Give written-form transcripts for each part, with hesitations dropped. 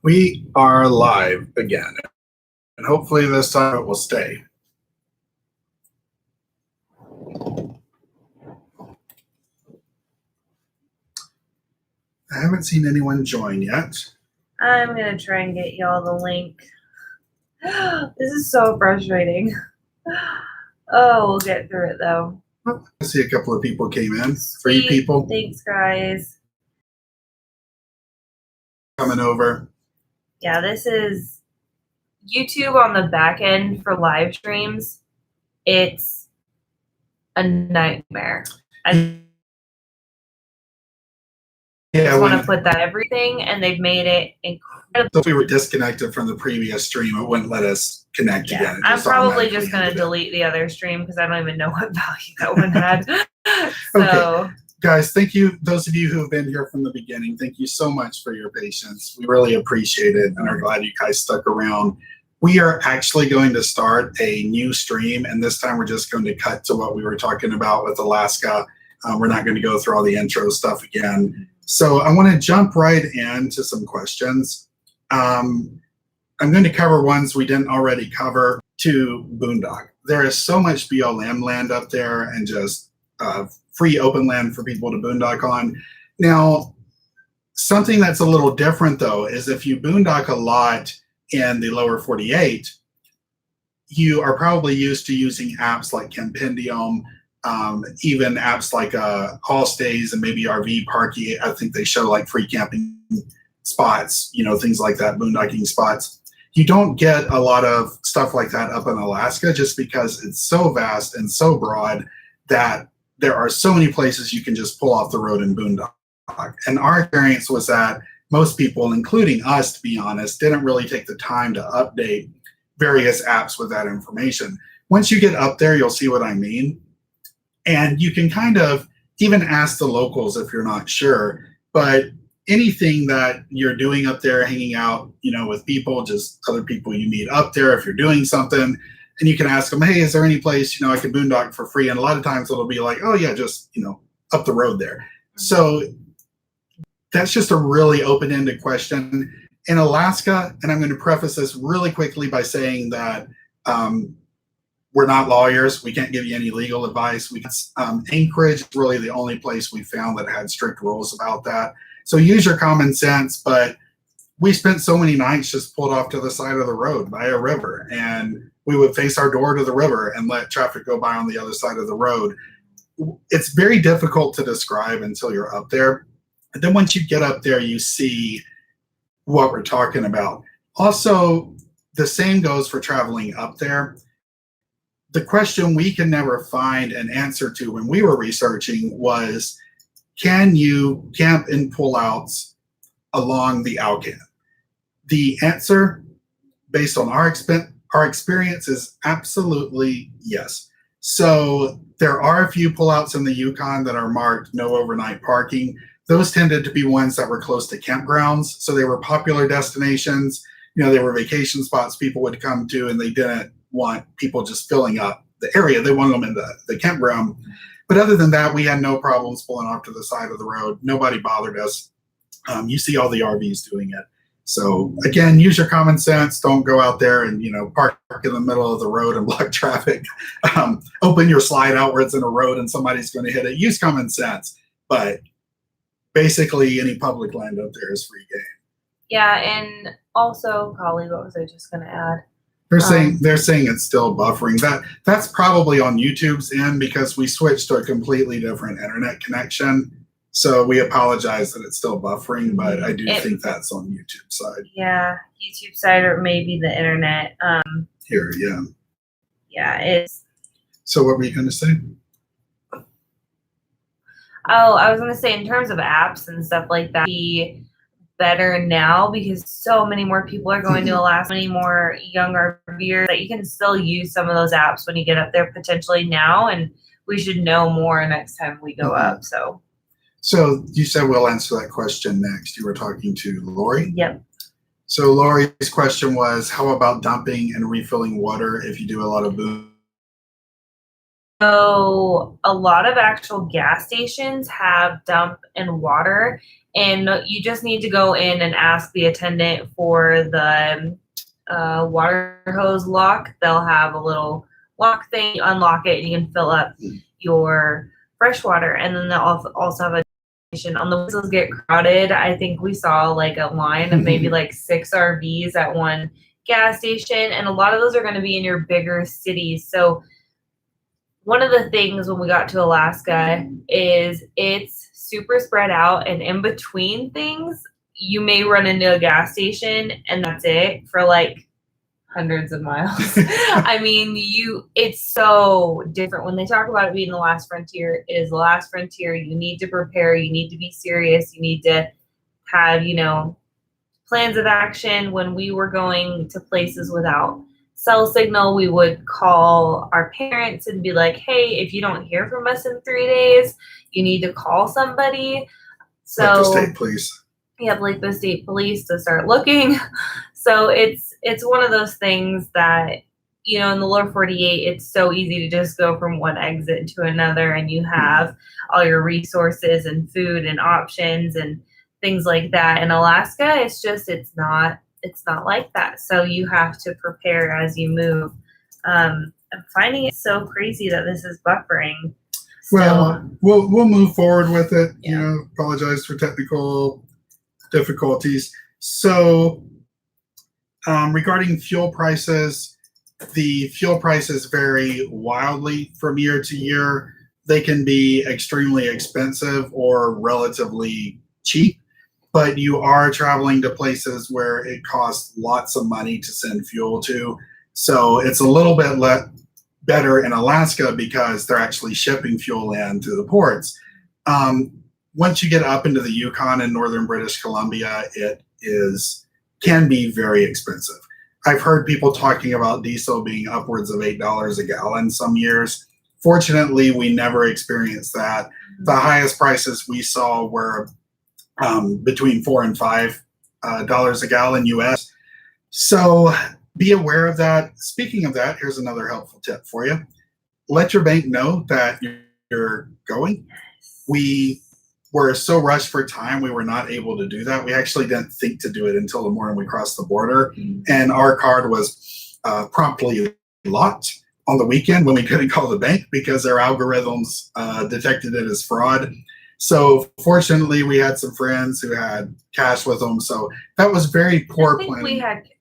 We are live again, and hopefully this time it will stay. I haven't seen anyone join yet. I'm going to try and get y'all the link. This is so frustrating. Oh, we'll get through it though. I see a couple of people came in. 3 people. Thanks, guys. Coming over. Yeah, this is YouTube on the back end for live streams. It's a nightmare. I just want to put that everything, and they've made it incredible. So if we were disconnected from the previous stream, it wouldn't let us connect again. I'm probably just going to delete the other stream because I don't even know what value that one had. So. Okay. Guys, thank you. Those of you who have been here from the beginning, thank you so much for your patience. We really appreciate it and are glad you guys stuck around. We are actually going to start a new stream, and this time we're just going to cut to what we were talking about with Alaska. We're not going to go through all the intro stuff again. So I want to jump right into some questions. I'm going to cover ones we didn't already cover to Boondock. There is so much BLM land up there and just free open land for people to boondock on. Now, something that's a little different though is if you boondock a lot in the lower 48, you are probably used to using apps like Campendium, even apps like All Stays and maybe RV Parky. I think they show like free camping spots, you know, things like that, boondocking spots. You don't get a lot of stuff like that up in Alaska just because it's so vast and so broad that there are so many places you can just pull off the road and boondock. And our experience was that most people, including us, to be honest, didn't really take the time to update various apps with that information. Once you get up there, you'll see what I mean. And you can kind of even ask the locals if you're not sure. But anything that you're doing up there, hanging out, you know, with people, just other people you meet up there, if you're doing something, and you can ask them, hey, is there any place, you know, I can boondock for free? And a lot of times it'll be like, oh yeah, just, you know, up the road there. So that's just a really open-ended question. In Alaska, and I'm going to preface this really quickly by saying that we're not lawyers. We can't give you any legal advice. Anchorage is really the only place we found that had strict rules about that. So use your common sense, but we spent so many nights just pulled off to the side of the road by a river, and we would face our door to the river and let traffic go by on the other side of the road. It's very difficult to describe until you're up there. And then once you get up there, you see what we're talking about. Also, the same goes for traveling up there. The question we can never find an answer to when we were researching was, can you camp in pullouts along the Alcan? The answer, based on our experience, is absolutely yes. So there are a few pullouts in the Yukon that are marked no overnight parking. Those tended to be ones that were close to campgrounds. So they were popular destinations. You know, they were vacation spots people would come to, and they didn't want people just filling up the area. They wanted them in the campground. But other than that, we had no problems pulling off to the side of the road. Nobody bothered us. You see all the RVs doing it. So again, use your common sense. Don't go out there and, you know, park in the middle of the road and block traffic. Open your slide out where it's in a road and somebody's going to hit it. Use common sense. But basically, any public land up there is free game. Yeah, and also, Holly, what was I just going to add? They're saying it's still buffering. That's probably on YouTube's end because we switched to a completely different internet connection. So we apologize that it's still buffering, but I do think that's on YouTube side. Yeah, YouTube side or maybe the internet. Here, yeah. Yeah, it's. So what were you going to say? Oh, I was going to say in terms of apps and stuff like that, be better now because so many more people are going to Alaska, many more young RVers that you can still use some of those apps when you get up there potentially now, and we should know more next time we go up. So you said we'll answer that question next. You were talking to Lori? Yep. So Lori's question was, how about dumping and refilling water if you do a lot of So a lot of actual gas stations have dump and water, and you just need to go in and ask the attendant for the water hose lock. They'll have a little lock thing, you unlock it, and you can fill up your fresh water. And then they'll also have a station. On the ones those get crowded, I think we saw like a line of maybe like 6 RVs at one gas station, and a lot of those are going to be in your bigger cities. So one of the things when we got to Alaska is it's super spread out, and in between things, you may run into a gas station, and that's it for like hundreds of miles. I mean, it's so different. When they talk about it being the last frontier, it is the last frontier. You need to prepare. You need to be serious. You need to have, plans of action. When we were going to places without cell signal, we would call our parents and be like, hey, if you don't hear from us in 3 days, you need to call somebody. So like the state police. Yep, like the state police to start looking. So it's one of those things that, in the lower 48, it's so easy to just go from one exit to another, and you have all your resources and food and options and things like that. In Alaska, it's not like that. So you have to prepare as you move. I'm finding it so crazy that this is buffering. Well, we'll move forward with it. Yeah. Apologize for technical difficulties. So regarding fuel prices, the fuel prices vary wildly from year to year. They can be extremely expensive or relatively cheap, but you are traveling to places where it costs lots of money to send fuel to. So it's a little bit better in Alaska because they're actually shipping fuel in to the ports. Once you get up into the Yukon and northern British Columbia, it can be very expensive. I've heard people talking about diesel being upwards of $8 a gallon some years. Fortunately, we never experienced that. The highest prices we saw were between $4 and $5 a gallon US. So be aware of that. Speaking of that, here's another helpful tip for you. Let your bank know that you're going. We were so rushed for time, we were not able to do that. We actually didn't think to do it until the morning we crossed the border. And our card was promptly locked on the weekend when we couldn't call the bank because their algorithms detected it as fraud. So fortunately, we had some friends who had cash with them. So that was very poor planning.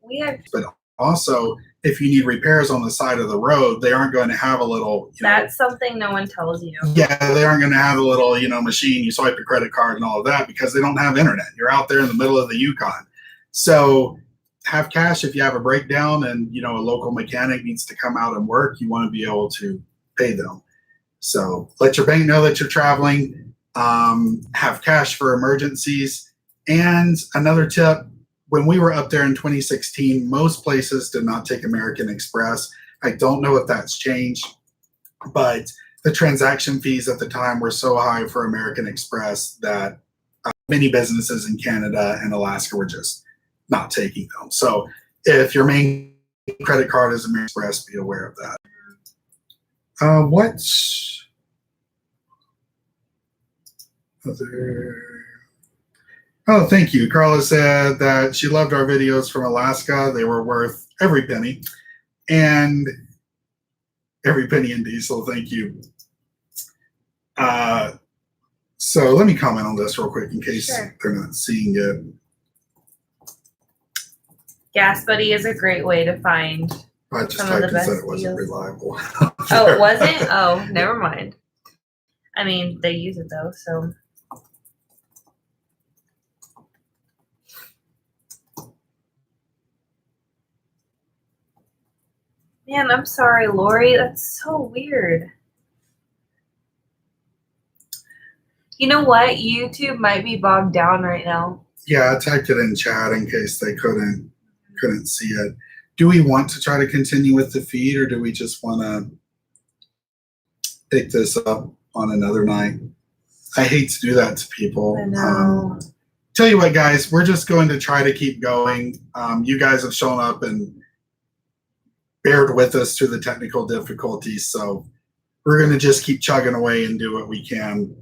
We had. But also, if you need repairs on the side of the road, they aren't going to have a little. That's something no one tells you. Yeah, they aren't going to have a little, machine. You swipe your credit card and all of that because they don't have internet. You're out there in the middle of the Yukon. So have cash if you have a breakdown and, a local mechanic needs to come out and work. You want to be able to pay them. So let your bank know that you're traveling. Have cash for emergencies. And another tip, when we were up there in 2016, most places did not take American Express. I don't know if that's changed, but the transaction fees at the time were so high for American Express that many businesses in Canada and Alaska were just not taking them. So if your main credit card is American Express, be aware of that. Oh, thank you. Carla said that she loved our videos from Alaska. They were worth every penny. And every penny in diesel. Thank you. So let me comment on this real quick in case they're not seeing it. Gas Buddy is a great way to find I just some typed of the and said best it wasn't deals. reliable. Oh, it wasn't? Oh, never mind. I mean, they use it though, so. Man, I'm sorry, Lori. That's so weird. You know what? YouTube might be bogged down right now. Yeah, I typed it in chat in case they couldn't see it. Do we want to try to continue with the feed, or do we just want to pick this up on another night? I hate to do that to people. I know. Tell you what, guys, we're just going to try to keep going. You guys have shown up and bared with us through the technical difficulties, so we're going to just keep chugging away and do what we can.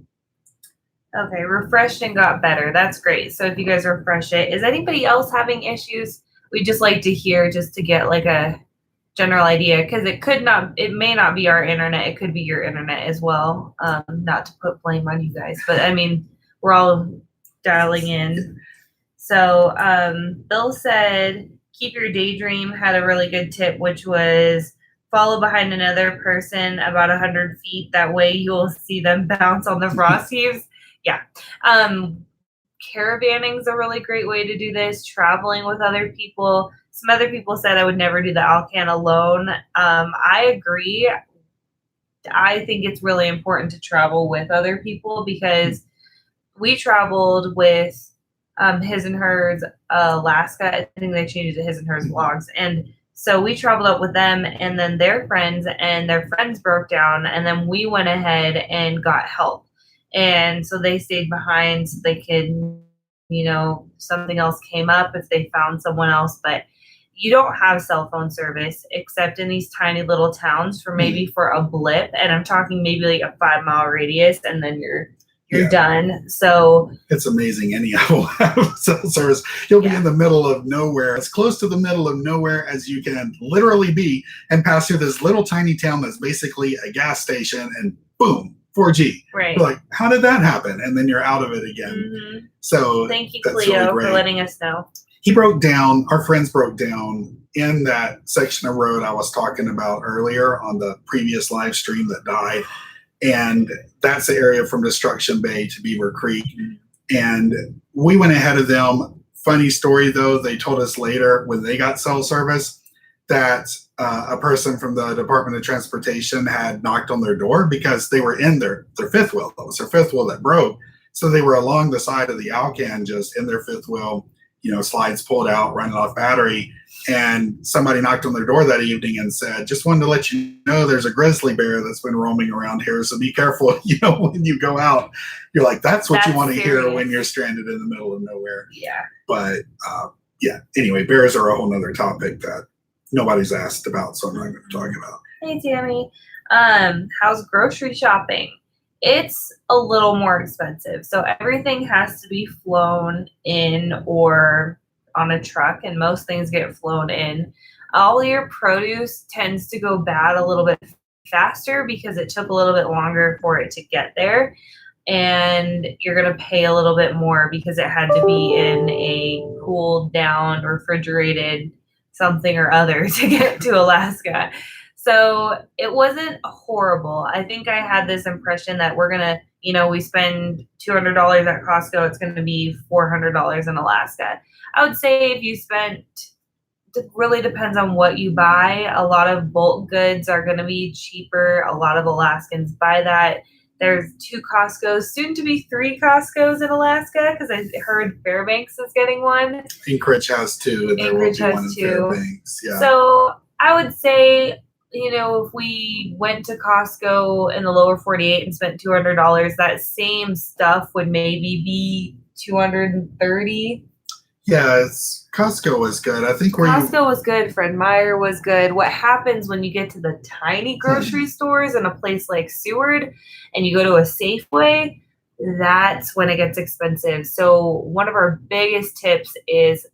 Okay, refreshed and got better. That's great. So if you guys refresh it, is anybody else having issues? We just like to hear just to get like a general idea, because it may not be our internet. It could be your internet as well. Not to put blame on you guys, but I mean, we're all dialing in. So Bill said, keep your daydream, had a really good tip, which was follow behind another person about 100 feet. That way you'll see them bounce on the frost heaves. Yeah. Caravanning is a really great way to do this. Traveling with other people. Some other people said I would never do the Alcan alone. I agree. I think it's really important to travel with other people, because we traveled with his and hers Alaska. I think they changed it to his and hers vlogs. And so we traveled up with them and then their friends, and their friends broke down, and then we went ahead and got help. And so they stayed behind so they could, you know, something else came up if they found someone else. But you don't have cell phone service except in these tiny little towns for maybe for a blip. And I'm talking maybe like a 5-mile radius, and then you're done. So it's amazing any Apple have cell service. You'll be in the middle of nowhere, as close to the middle of nowhere as you can literally be, and pass through this little tiny town that's basically a gas station, and boom, 4G. Right. You're like, how did that happen? And then you're out of it again. Mm-hmm. So thank you, that's Cleo, really for letting us know. He broke down, our friends broke down in that section of road I was talking about earlier on the previous live stream that died. And that's the area from Destruction Bay to Beaver Creek. And we went ahead of them. Funny story though, they told us later when they got cell service that a person from the Department of Transportation had knocked on their door because they were in their fifth wheel. That was their fifth wheel that broke. So they were along the side of the Alcan, just in their fifth wheel, you know, slides pulled out, running off battery. And somebody knocked on their door that evening and said, just wanted to let you know there's a grizzly bear that's been roaming around here. So be careful, you know, when you go out. You're like, that's what you want to hear when you're stranded in the middle of nowhere. Yeah. But yeah, anyway, bears are a whole nother topic that nobody's asked about, so I'm not going to talk about. Hey, Tammy. How's grocery shopping? It's a little more expensive. So everything has to be flown in or on a truck, and most things get flown in. All your produce tends to go bad a little bit faster because it took a little bit longer for it to get there. And you're going to pay a little bit more because it had to be in a cooled down, refrigerated something or other to get to Alaska. So it wasn't horrible. I think I had this impression that we're going to, you know, we spend $200 at Costco, it's going to be $400 in Alaska. I would say if you spent, it really depends on what you buy. A lot of bulk goods are going to be cheaper. A lot of Alaskans buy that. There's 2 Costco's, soon to be 3 Costco's in Alaska, because I heard Fairbanks is getting one. Anchorage has 2, and there will be one in Fairbanks. Yeah. So I would say, you know, if we went to Costco in the lower 48 and spent $200, that same stuff would maybe be $230. Yeah, Costco was good. I think Costco was good. Fred Meyer was good. What happens when you get to the tiny grocery stores in a place like Seward and you go to a Safeway, that's when it gets expensive. So one of our biggest tips is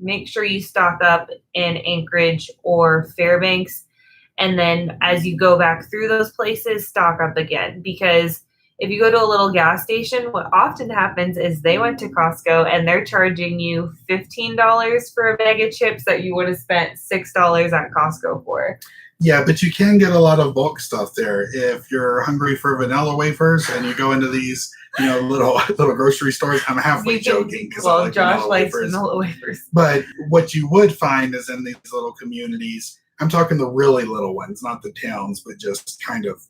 make sure you stock up in Anchorage or Fairbanks. And then as you go back through those places, stock up again, because if you go to a little gas station, what often happens is they went to Costco and they're charging you $15 for a bag of chips that you would have spent $6 at Costco for. Yeah, but you can get a lot of bulk stuff there. If you're hungry for vanilla wafers and you go into these, you know, little grocery stores, I'm halfway joking because I like Josh likes vanilla wafers. But what you would find is in these little communities, I'm talking the really little ones, not the towns, but just kind of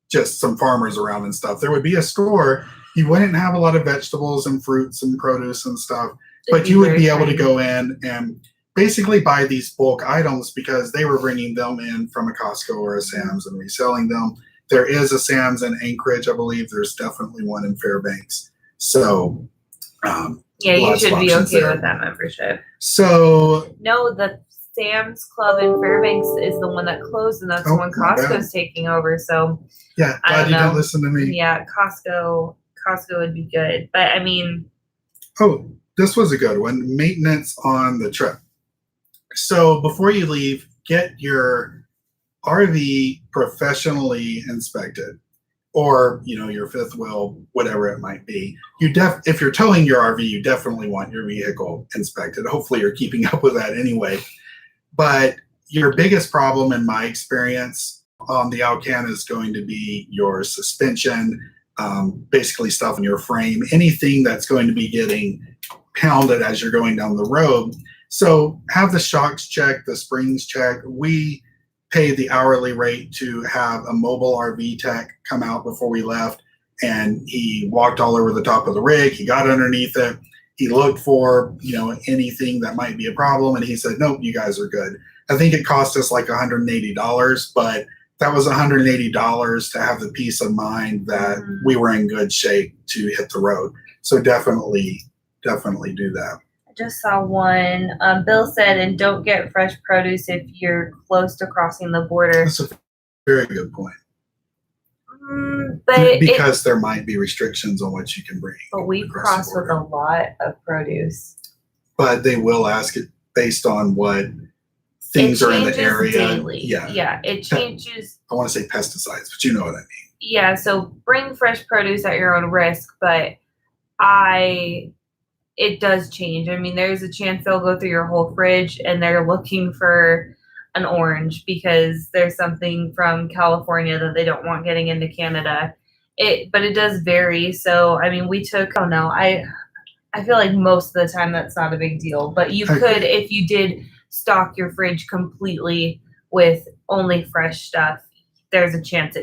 just some farmers around and stuff. There would be a store. You wouldn't have a lot of vegetables and fruits and produce and stuff, but you would be able to go in and basically buy these bulk items because they were bringing them in from a Costco or a Sam's and reselling them. There is a Sam's in Anchorage, I believe. There's definitely one in Fairbanks. So, yeah, you should be okay with that membership. So, no, Sam's Club in Fairbanks is the one that closed, and that's the one Costco's taking over. So yeah, glad you didn't listen to me. Yeah, Costco would be good, but I mean. Oh, this was a good one. Maintenance on the trip. So before you leave, get your RV professionally inspected, or your fifth wheel, whatever it might be. If you're towing your RV, you definitely want your vehicle inspected. Hopefully you're keeping up with that anyway. But your biggest problem, in my experience, on the Alcan is going to be your suspension, basically stuff in your frame, anything that's going to be getting pounded as you're going down the road. So have the shocks checked, the springs checked. We pay the hourly rate to have a mobile RV tech come out before we left, and he walked all over the top of the rig. He got underneath it. He looked for anything that might be a problem, and he said, nope, you guys are good. I think it cost us like $180, but that was $180 to have the peace of mind that we were in good shape to hit the road. So definitely do that. I just saw one. Bill said, and don't get fresh produce if you're close to crossing the border. That's a very good point. But because there might be restrictions on what you can bring. But we cross with a lot of produce. But they will ask it based on what things are in the area. Daily. Yeah, it changes. I want to say pesticides, but you know what I mean. Yeah, so bring fresh produce at your own risk, but it does change. I mean, there's a chance they'll go through your whole fridge and they're looking for an orange because there's something from California that they don't want getting into Canada. But it does vary. So, I mean, I feel like most of the time that's not a big deal, but you could, if you did stock your fridge completely with only fresh stuff, there's a chance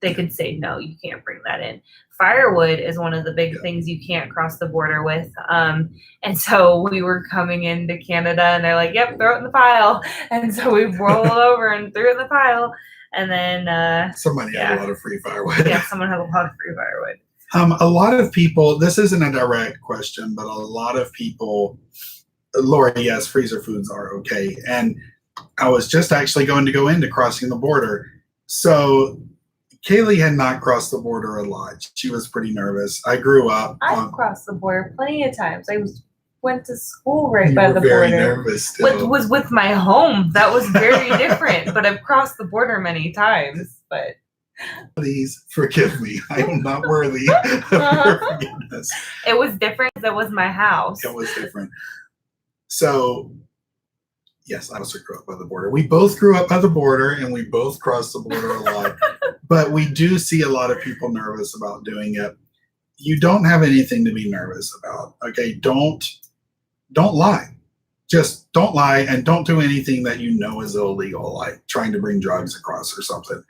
they could say, no, you can't bring that in. Firewood is one of the big things you can't cross the border with. And so we were coming into Canada and they're like, yep, throw it in the pile. And so we rolled over and threw it in the pile. And then somebody had a lot of free firewood. Yeah, someone had a lot of free firewood. A lot of people, this isn't a direct question, but a lot of people, Lori, yes, freezer foods are okay. And I was just actually going to go into crossing the border. So Kaylee had not crossed the border a lot. She was pretty nervous. I grew up. I've crossed the border plenty of times. I went to school right by the border. Very nervous still. What was with my home? That was very different. But I've crossed the border many times. But please forgive me. I am not worthy of your forgiveness. It was different because it was my house. It was different. So, yes, I also grew up by the border. We both grew up by the border, and we both crossed the border a lot. But we do see a lot of people nervous about doing it. You don't have anything to be nervous about. Okay, don't lie. Just don't lie, and don't do anything that you know is illegal, like trying to bring drugs across or something.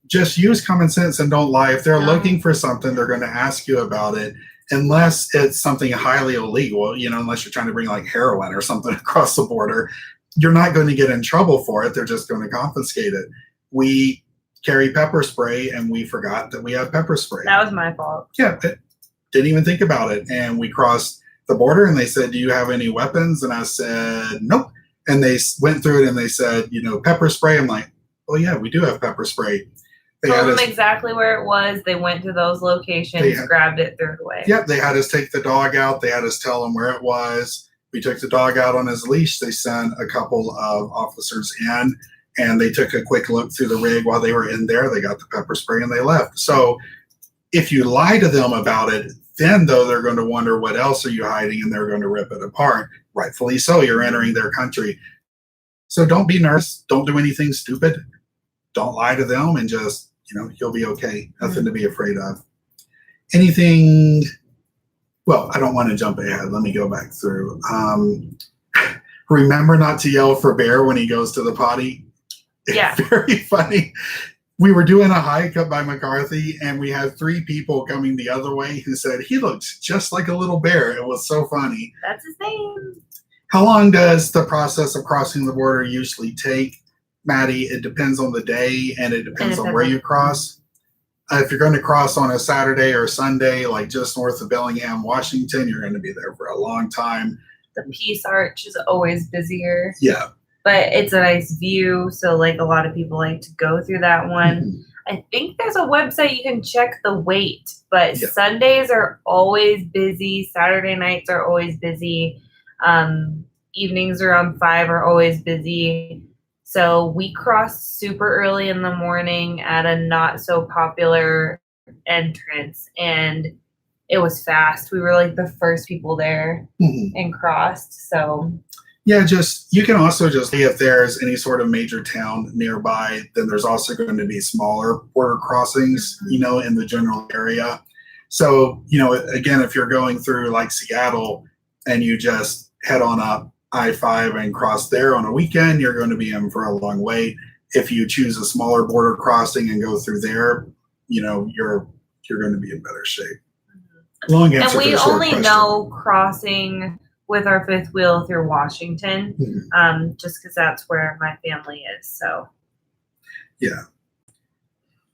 Just use common sense and don't lie. If they're looking for something, they're going to ask you about it. Unless it's something highly illegal, unless you're trying to bring like heroin or something across the border, you're not going to get in trouble for it. They're just going to confiscate it. We carry pepper spray and we forgot that we have pepper spray. That was my fault. Yeah, didn't even think about it. And we crossed the border and they said, do you have any weapons? And I said, nope. And they went through it and they said, pepper spray. I'm like, oh yeah, we do have pepper spray. They told them exactly where it was. They went to those locations, grabbed it, threw it away. Yep, they had us take the dog out. They had us tell them where it was. We took the dog out on his leash. They sent a couple of officers in, and they took a quick look through the rig while they were in there. They got the pepper spray, and they left. So if you lie to them about it, then, though, they're going to wonder what else are you hiding, and they're going to rip it apart. Rightfully so. You're entering their country. So don't be nervous. Don't do anything stupid. Don't lie to them, and just, you'll be okay. Nothing to be afraid of. Anything, well, I don't want to jump ahead. Let me go back through. Remember not to yell for Bear when he goes to the potty. Yeah. It's very funny. We were doing a hike up by McCarthy, and we had 3 people coming the other way who said, he looks just like a little bear. It was so funny. That's his name. How long does the process of crossing the border usually take, Maddie? It depends on the day, and it depends on where you cross. If you're going to cross on a Saturday or Sunday, like just north of Bellingham, Washington, you're going to be there for a long time. The Peace Arch is always busier. Yeah. But it's a nice view, so like a lot of people like to go through that one. Mhm. I think there's a website you can check the wait, but Yeah. Sundays are always busy. Saturday nights are always busy. Evenings around 5 are always busy. So we crossed super early in the morning at a not so popular entrance, and it was fast. We were like the first people there Mhm. and crossed. So Yeah, you can also just see if there's any sort of major town nearby, then there's also going to be smaller border crossings, in the general area. So, again, if you're going through like Seattle and you just head on up I-5 and cross there on a weekend, you're going to be in for a long wait. If you choose a smaller border crossing and go through there, you're going to be in better shape. Long answer and we to the short only question. know crossing with our fifth wheel through Washington, just because that's where my family is. So, yeah.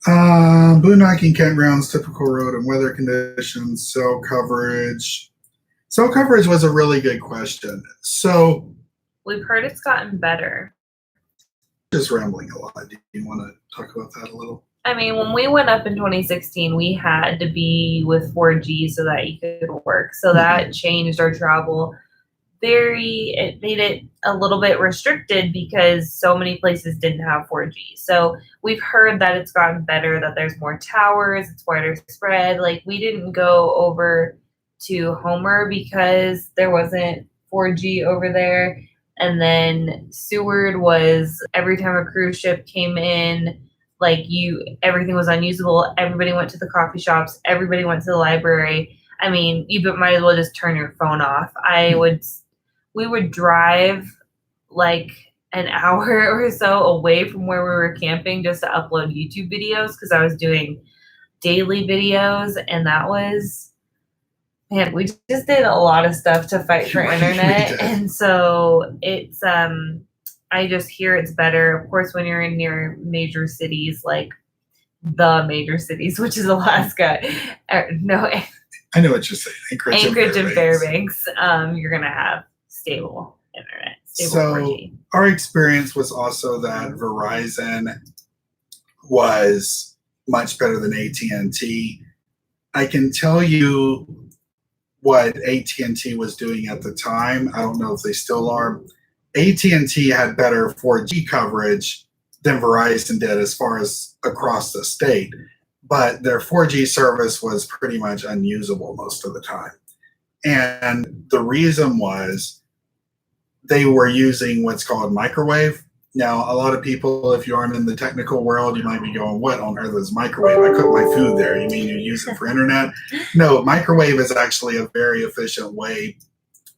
Boondocking campgrounds, typical road and weather conditions, cell coverage. Cell coverage was a really good question. So, we've heard it's gotten better. just rambling a lot. Do you want to talk about that a little? I mean, when we went up in 2016, we had to be with 4G so that you could work. So that changed our travel. It made it a little bit restricted because so many places didn't have 4G. So we've heard that it's gotten better, that there's more towers, it's wider spread. Like, we didn't go over to Homer because there wasn't 4G over there. And then Seward was, every time a cruise ship came in, everything was unusable. Everybody went to the coffee shops. Everybody went to the library. I mean, you might as well just turn your phone off. We would drive like an hour or so away from where we were camping just to upload YouTube videos, because I was doing daily videos, and we just did a lot of stuff to fight for internet. And so it's I just hear it's better. Of course, when you're in near major cities, like the major cities, which is Alaska. No, I know what you're saying. Anchorage and Fairbanks. You're going to have stable internet, stable 4G. Our experience was also that Verizon was much better than AT&T. I can tell you what AT&T was doing at the time. I don't know if they still are. AT&T had better 4G coverage than Verizon did as far as across the state, but their 4G service was pretty much unusable most of the time. And the reason was they were using what's called microwave. Now, a lot of people, if you aren't in the technical world, you might be going, what on earth is microwave? I cook my food there. You mean you use it for internet? No, microwave is actually a very efficient way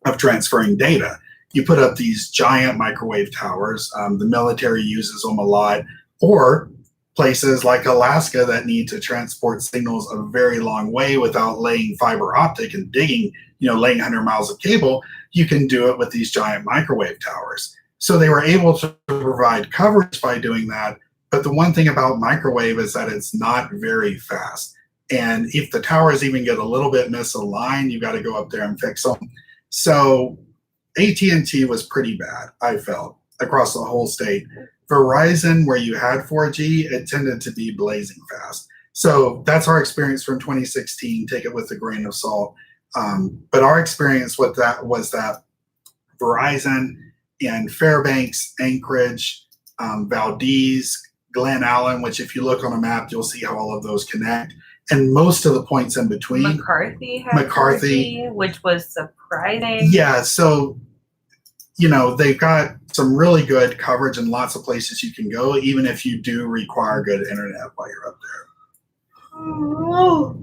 of transferring data. You put up these giant microwave towers. The military uses them a lot, or places like Alaska that need to transport signals a very long way without laying fiber optic and digging, laying 100 miles of cable. You can do it with these giant microwave towers. So they were able to provide coverage by doing that. But the one thing about microwave is that it's not very fast. And if the towers even get a little bit misaligned, you got to go up there and fix them. So AT&T was pretty bad, I felt, across the whole state. Verizon, where you had 4G, it tended to be blazing fast. So that's our experience from 2016. Take it with a grain of salt. But our experience with that was that Verizon in Fairbanks, Anchorage, Valdez, Glen Allen, which if you look on a map, you'll see how all of those connect. And most of the points in between. McCarthy had 4G, which was surprising. Yeah, so, they've got some really good coverage in lots of places you can go, even if you do require good internet while you're up there. Oh.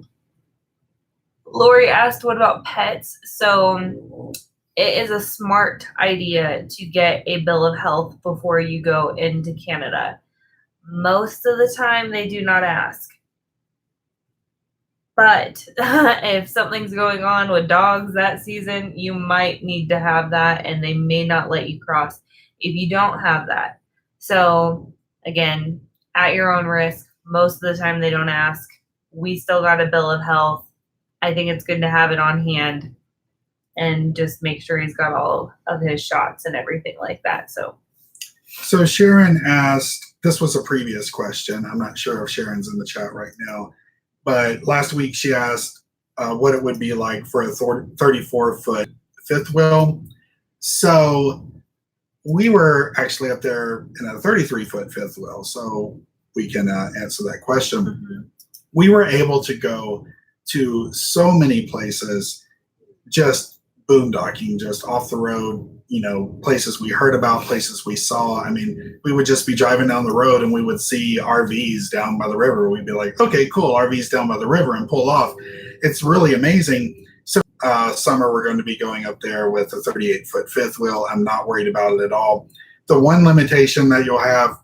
Lori asked, what about pets? So it is a smart idea to get a bill of health before you go into Canada. Most of the time, they do not ask. But if something's going on with dogs that season, you might need to have that, and they may not let you cross if you don't have that. So again, at your own risk, most of the time they don't ask. We still got a bill of health. I think it's good to have it on hand. and just make sure he's got all of his shots and everything like that. So Sharon asked, this was a previous question. I'm not sure if Sharon's in the chat right now, but last week she asked what it would be like for a 34-foot fifth wheel. So we were actually up there in a 33-foot fifth wheel, so we can answer that question. Mm-hmm. We were able to go to so many places, just boondocking, just off the road, places we heard about, places we saw. I mean, we would just be driving down the road and we would see RVs down by the river. We'd be like, okay, cool, RVs down by the river, and pull off. It's really amazing. So summer, we're going to be going up there with a 38-foot fifth wheel. I'm not worried about it at all. The one limitation that you'll have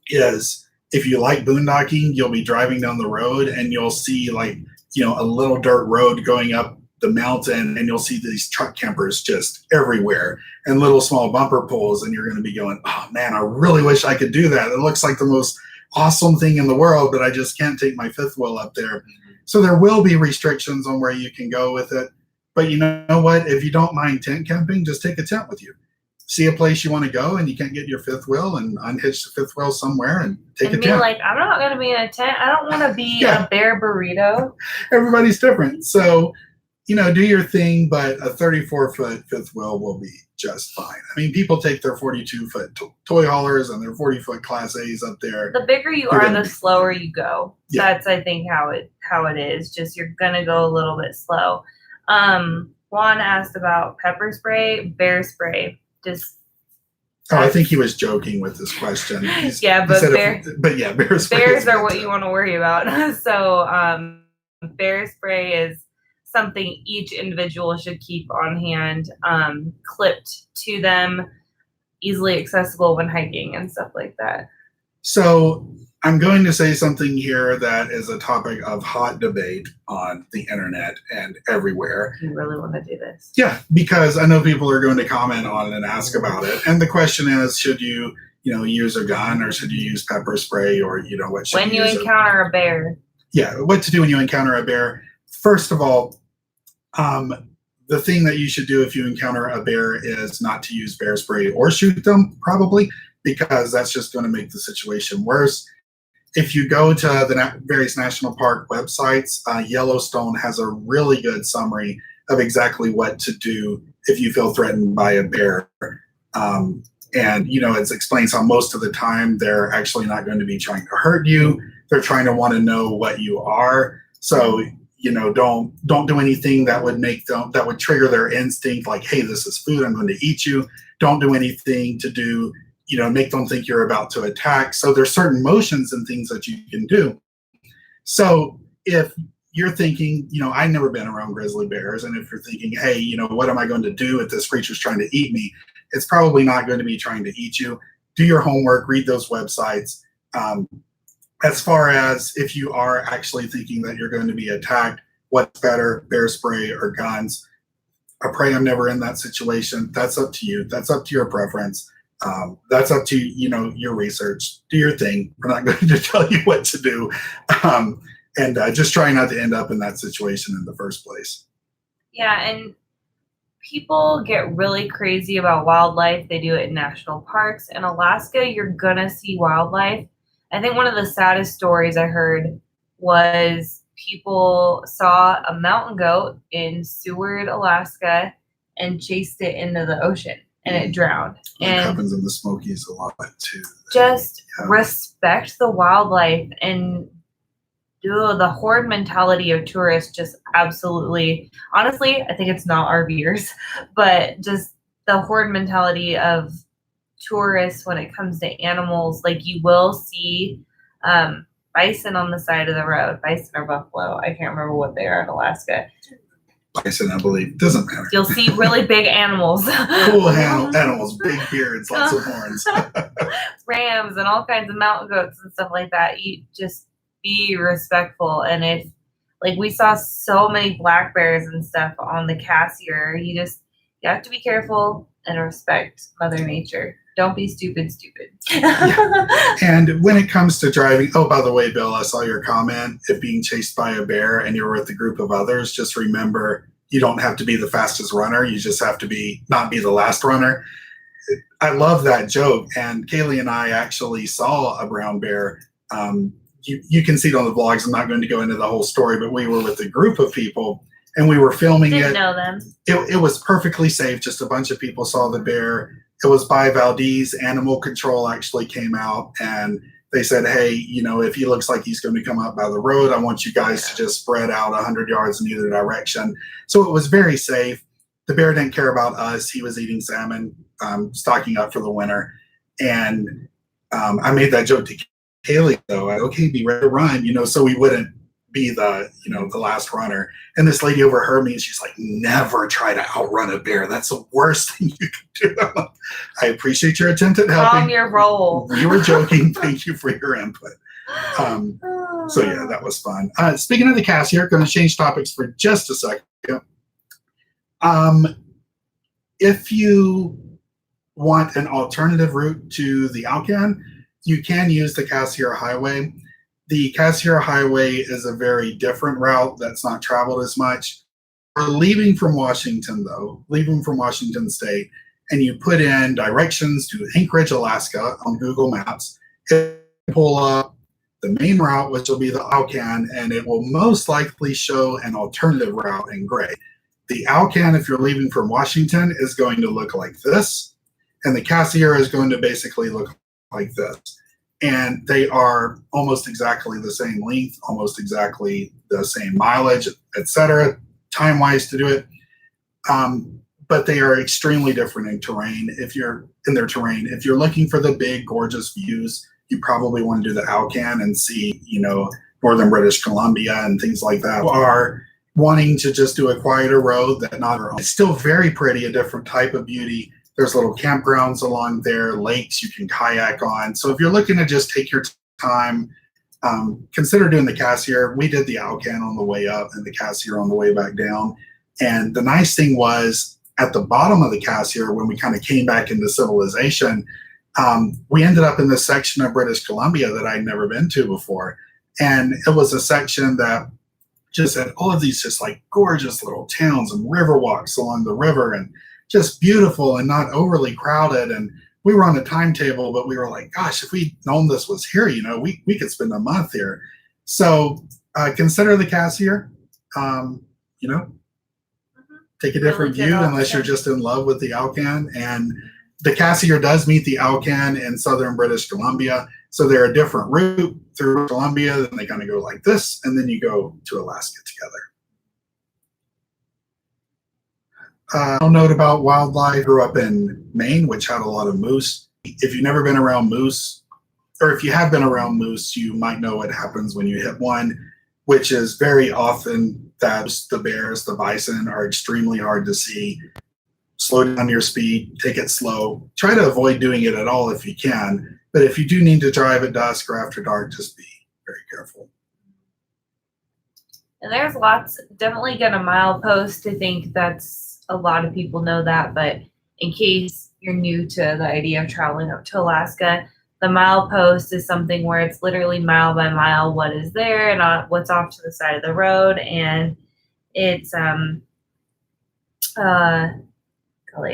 is if you like boondocking, you'll be driving down the road and you'll see like, a little dirt road going up the mountain, and you'll see these truck campers just everywhere and little small bumper pulls, and you're going to be going, oh man, I really wish I could do that. It looks like the most awesome thing in the world, but I just can't take my fifth wheel up there. So there will be restrictions on where you can go with it. But you know what? If you don't mind tent camping, just take a tent with you. See a place you want to go and you can't get your fifth wheel, and unhitch the fifth wheel somewhere and take a tent. Like, I'm not going to be in a tent. I don't want to be a bear burrito. Everybody's different. So, do your thing, but a 34-foot fifth wheel will be just fine. I mean, people take their 42-foot toy haulers and their 40-foot Class A's up there. The bigger you are, the slower you go. Yeah. That's, I think, how it is. Just you're going to go a little bit slow. Juan asked about pepper spray, bear spray. I think he was joking with this question. Bear spray. Bears are what you want to worry about. So bear spray is something each individual should keep on hand, clipped to them, easily accessible when hiking and stuff like that. So I'm going to say something here that is a topic of hot debate on the internet and everywhere. You really want to do this? Yeah, because I know people are going to comment on it and ask about it. And the question is, should you, use a gun, or should you use pepper spray, or, what should when you encounter a bear? Yeah, what to do when you encounter a bear. First of all, the thing that you should do if you encounter a bear is not to use bear spray or shoot them, probably, because that's just going to make the situation worse. If you go to the various national park websites, Yellowstone has a really good summary of exactly what to do if you feel threatened by a bear. And, it explains how most of the time they're actually not going to be trying to hurt you. They're trying to want to know what you are. So, don't do anything that would trigger their instinct, like, hey, this is food, I'm going to eat you. Don't do anything to make them think you're about to attack. So there's certain motions and things that you can do. So if you're thinking, I've never been around grizzly bears, and if you're thinking, hey, what am I going to do if this creature's trying to eat me? It's probably not going to be trying to eat you. Do your homework, read those websites. As far as if you are actually thinking that you're going to be attacked, what's better, bear spray or guns? I pray I'm never in that situation. That's up to you. That's up to your preference. That's up to, your research. Do your thing. We're not going to tell you what to do. And just try not to end up in that situation in the first place. Yeah, and people get really crazy about wildlife. They do it in national parks. In Alaska, you're going to see wildlife. I think one of the saddest stories I heard was people saw a mountain goat in Seward, Alaska, and chased it into the ocean, and it drowned. It happens in the Smokies a lot too. Just respect the wildlife, and the horde mentality of tourists just absolutely, honestly, I think it's not RVers, but just the horde mentality of tourists when it comes to animals. Like, you will see bison on the side of the road, bison or buffalo. I can't remember what they are in Alaska. Bison, I believe. Doesn't matter. You'll see really big animals. Cool animals, big beards, lots of horns. Rams and all kinds of mountain goats and stuff like that. You just be respectful. And if, like, we saw so many black bears and stuff on the Cassiar, you have to be careful and respect Mother Nature. Don't be stupid. Yeah. And when it comes to driving, oh, by the way, Bill, I saw your comment. If being chased by a bear and you're with a group of others, just remember you don't have to be the fastest runner. You just have to not be the last runner. I love that joke. And Kaylee and I actually saw a brown bear. You can see it on the vlogs. I'm not going to go into the whole story, but we were with a group of people and we were filming Didn't it. know them. It was perfectly safe. Just a bunch of people saw the bear. It was by Valdez. Animal Control actually came out and they said, hey, you know, if he looks like he's going to come out by the road, I want you guys to just spread out 100 yards in either direction. So it was very safe. The bear didn't care about us. He was eating salmon, stocking up for the winter. And I made that joke to Kaylee, though. Like, okay, be ready to run, you know, so we wouldn't be the, you know, the last runner. And this lady overheard me and she's like, never try to outrun a bear. That's the worst thing you can do. I appreciate your attempt at helping. On your roll. We were joking. Thank you for your input. So yeah, that was fun. Speaking of the Cassiar, going to change topics for just a second. If you want an alternative route to the Alcan, you can use the Cassiar Highway. The Cassiar Highway is a very different route that's not traveled as much. We're leaving from Washington, though, leaving from Washington State, and you put in directions to Anchorage, Alaska on Google Maps. It will pull up the main route, which will be the Alcan, and it will most likely show an alternative route in gray. The Alcan, if you're leaving from Washington, is going to look like this, and the Cassiar is going to basically look like this. And they are almost exactly the same length, almost exactly the same mileage, etc., time-wise to do it. But they are extremely different in terrain. If you're in their terrain, if you're looking for the big, gorgeous views, you probably want to do the Alcan and see, you know, northern British Columbia and things like that. Are wanting to just do a quieter road that not, it's still very pretty, a different type of beauty. There's little campgrounds along there, lakes you can kayak on. So if you're looking to just take your time, consider doing the Cassiar. We did the Alcan on the way up and the Cassiar on the way back down. And the nice thing was at the bottom of the Cassiar, when we kind of came back into civilization, we ended up in this section of British Columbia that I'd never been to before. And it was a section that just had all of these just like gorgeous little towns and river walks along the river and just beautiful and not overly crowded. And we were on a timetable, but we were like, gosh, if we'd known this was here, you know, we could spend a month here. So consider the Cassiar, you know, take a different view unless you're just in love with the Alcan. And the Cassiar does meet the Alcan in southern British Columbia. So they're a different route through Columbia, then they kind of go like this, and then you go to Alaska together. I'll note about wildlife. I grew up in Maine, which had a lot of moose. If you've never been around moose, or if you have been around moose, you might know what happens when you hit one, which is very often that the bears, the bison are extremely hard to see. Slow down your speed, take it slow. Try to avoid doing it at all if you can. But if you do need to drive at dusk or after dark, just be very careful. And there's lots, definitely get a milepost. I think that's, a lot of people know that, but in case you're new to the idea of traveling up to Alaska, the milepost is something where it's literally mile by mile what is there and what's off to the side of the road. And it's, golly,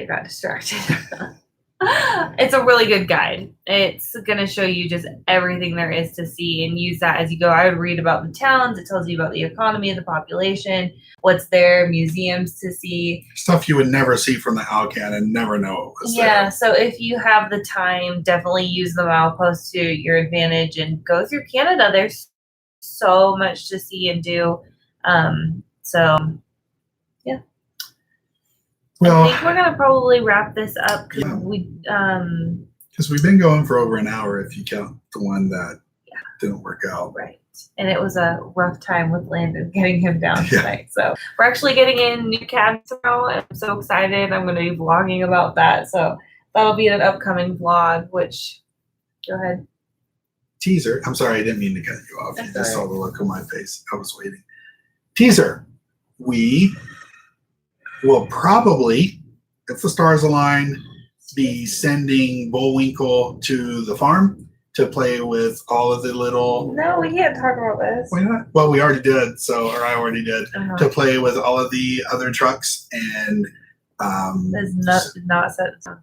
I got distracted. It's a really good guide. It's going to show you just everything there is to see and use that as you go. I would read about the towns. It tells you about the economy of the population, what's there, museums to see. Stuff you would never see from the Alcan and never know it was there. Yeah, so if you have the time, definitely use the milepost to your advantage and go through Canada. There's so much to see and do. So, yeah. Well, I think we're gonna probably wrap this up because we've been going for over an hour if you count the one that didn't work out. Right, and it was a rough time with Landon getting him down tonight. So we're actually getting in new cabs tomorrow. I'm so excited. I'm going to be vlogging about that. So that'll be an upcoming vlog. Which, go ahead. Teaser. I'm sorry, I didn't mean to cut you off. You just saw the look on my face. I was waiting. Teaser. We will probably, if the stars align, be sending Bullwinkle to the farm to play with all of the little. No, we can't talk about this. Why not? Well, we already did. Or I already did. Uh-huh. To play with all of the other trucks and. It's not set in stone.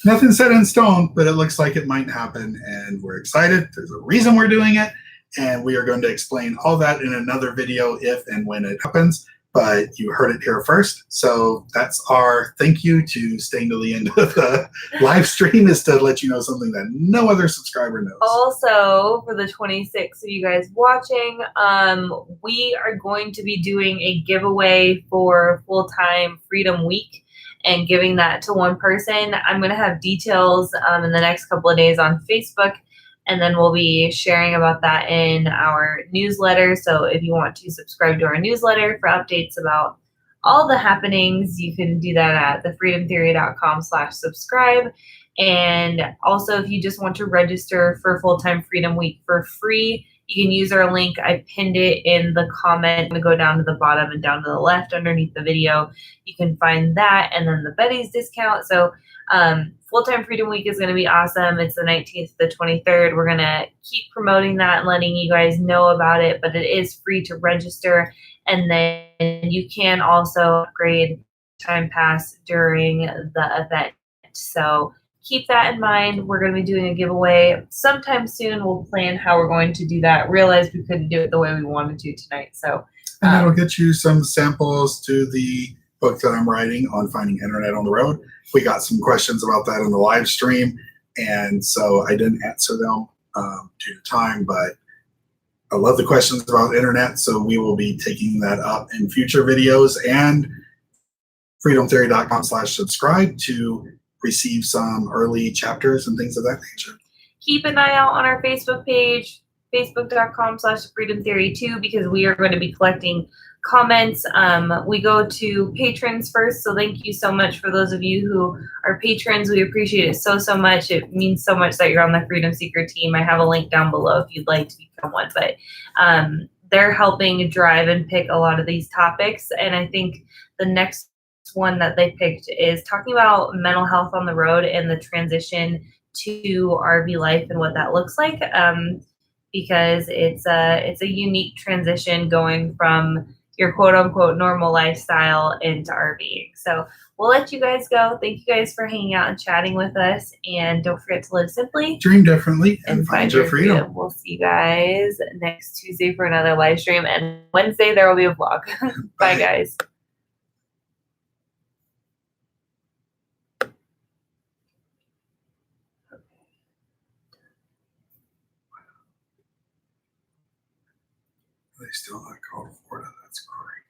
Nothing set in stone, but it looks like it might happen, and we're excited. There's a reason we're doing it, and we are going to explain all that in another video if and when it happens. But you heard it here first, so that's our thank you to staying to the end of the live stream, is to let you know something that no other subscriber knows. Also, for the 26 of you guys watching, we are going to be doing a giveaway for Full-Time Freedom Week and giving that to one person. I'm going to have details in the next couple of days on Facebook, and then we'll be sharing about that in our newsletter. So if you want to subscribe to our newsletter for updates about all the happenings, you can do that at thefreedomtheory.com/subscribe. And also, if you just want to register for Full-Time Freedom Week for free, you can use our link. I pinned it in the comment. I'm going to go down to the bottom and down to the left underneath the video. You can find that, and then the Beddy's discount. So Full-Time Freedom Week is going to be awesome. It's the 19th to the 23rd. We're going to keep promoting that and letting you guys know about it, but it is free to register. And then you can also upgrade Time Pass during the event. So keep that in mind. We're going to be doing a giveaway sometime soon. We'll plan how we're going to do that. Realized we couldn't do it the way we wanted to tonight. So, and that'll get you some samples to the book that I'm writing on finding internet on the road. We got some questions about that in the live stream, and so I didn't answer them due to time, but I love the questions about internet, so we will be taking that up in future videos, and freedomtheory.com/subscribe to receive some early chapters and things of that nature. Keep an eye out on our Facebook page, facebook.com/freedomtheory2, because we are going to be collecting comments. We go to patrons first, so thank you so much for those of you who are patrons. We appreciate it so much. It means so much that you're on the Freedom Seeker team. I have a link down below if you'd like to become one, but they're helping drive and pick a lot of these topics. And I think the next one that they picked is talking about mental health on the road and the transition to RV life and what that looks like, because it's a unique transition going from your quote-unquote normal lifestyle into RVing. So we'll let you guys go. Thank you guys for hanging out and chatting with us, and don't forget to live simply, dream differently, and find your freedom. We'll see you guys next Tuesday for another live stream, and Wednesday there will be a vlog. Bye guys. They still not called Florida. That's great.